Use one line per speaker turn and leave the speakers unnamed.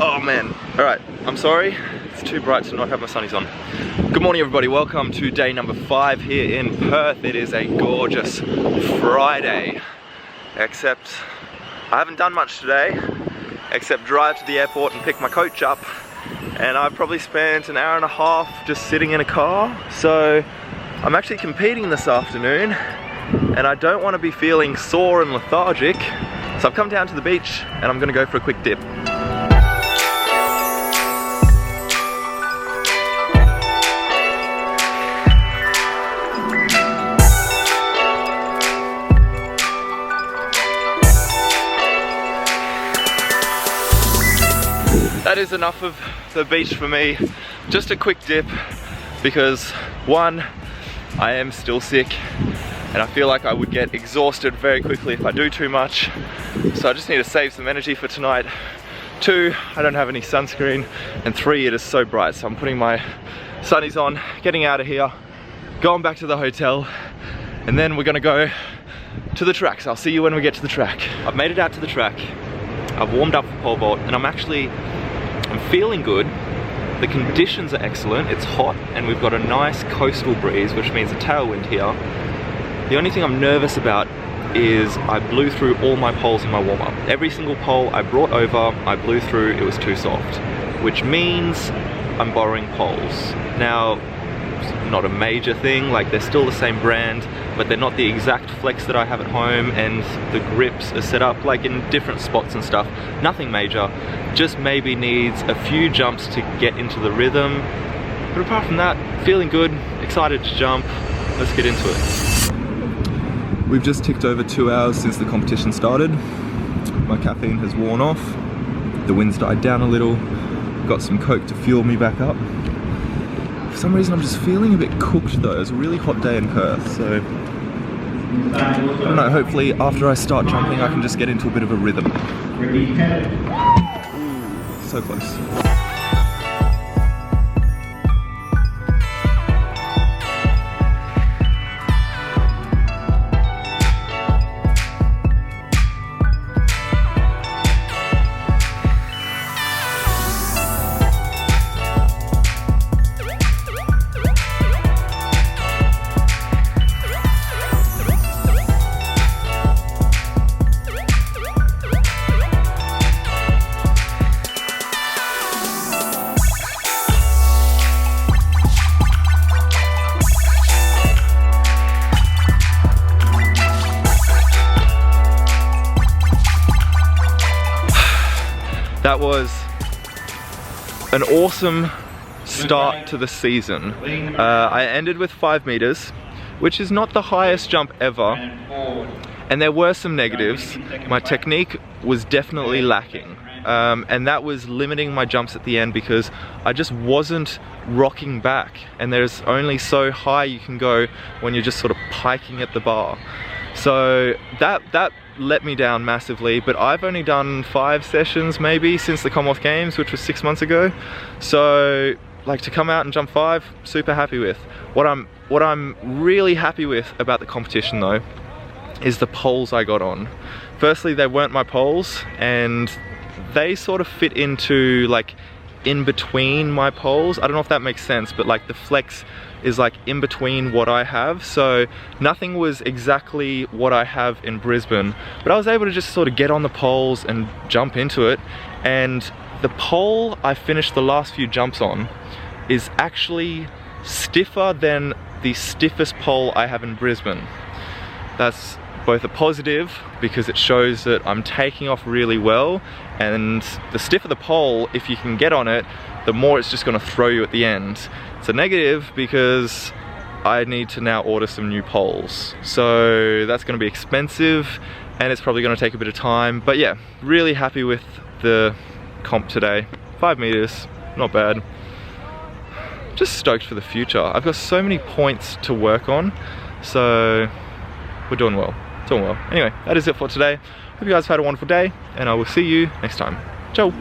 Oh man. Alright, I'm sorry. It's too bright to not have my sunnies on. Good morning everybody, welcome to day number 5 here in Perth. It is a gorgeous Friday. Except I haven't done much today, except drive to the airport and pick my coach up. And I've probably spent an hour and a half just sitting in a car. So I'm actually competing this afternoon and I don't want to be feeling sore and lethargic. So I've come down to the beach and I'm gonna go for a quick dip. That is enough of the beach for me. Just a quick dip because one, I am still sick and I feel like I would get exhausted very quickly if I do too much. So I just need to save some energy for tonight. 2, I don't have any sunscreen. And 3, it is so bright. So I'm putting my sunnies on, getting out of here, going back to the hotel, and then we're gonna go to the track. So I'll see you when we get to the track. I've made it out to the track. I've warmed up for pole vault and I'm feeling good. The conditions are excellent. It's hot and we've got a nice coastal breeze, which means a tailwind here. The only thing I'm nervous about is I blew through all my poles in my warm-up. Every single pole I brought over, I blew through, it was too soft, which means I'm borrowing poles. Now, it's not a major thing, like they're still the same brand, but they're not the exact flex that I have at home, and the grips are set up like in different spots and stuff. Nothing major, just maybe needs a few jumps to get into the rhythm. But apart from that, feeling good, excited to jump. Let's get into it. We've just ticked over 2 hours since the competition started. My caffeine has worn off. The wind's died down a little. Got some Coke to fuel me back up. For some reason I'm just feeling a bit cooked though. It's a really hot day in Perth, so I don't know, hopefully after I start jumping I can just get into a bit of a rhythm. Ooh, so close. That was an awesome start to the season. I ended with 5 meters, which is not the highest jump ever, and there were some negatives. My technique was definitely lacking, and that was limiting my jumps at the end because I just wasn't rocking back, and there's only so high you can go when you're just sort of piking at the bar. So that let me down massively, but I've only done 5 sessions maybe since the Commonwealth Games, which was 6 months ago. So like to come out and jump 5, super happy with. What I'm really happy with about the competition though is the poles I got on. Firstly, they weren't my poles and they sort of fit into like in between my poles. I don't know if that makes sense, but like the flex is like in between what I have, so nothing was exactly what I have in Brisbane, but I was able to just sort of get on the poles and jump into it. And the pole I finished the last few jumps on is actually stiffer than the stiffest pole I have in Brisbane. That's both a positive because it shows that I'm taking off really well, and the stiffer the pole, if you can get on it, the more it's just going to throw you at the end. It's a negative because I need to now order some new poles, so that's going to be expensive and it's probably going to take a bit of time. But yeah, really happy with the comp today. 5 meters, not bad. Just stoked for the future. I've got so many points to work on, so we're doing well. Doing well. Anyway, that is it for today. Hope you guys have had a wonderful day and I will see you next time. Ciao!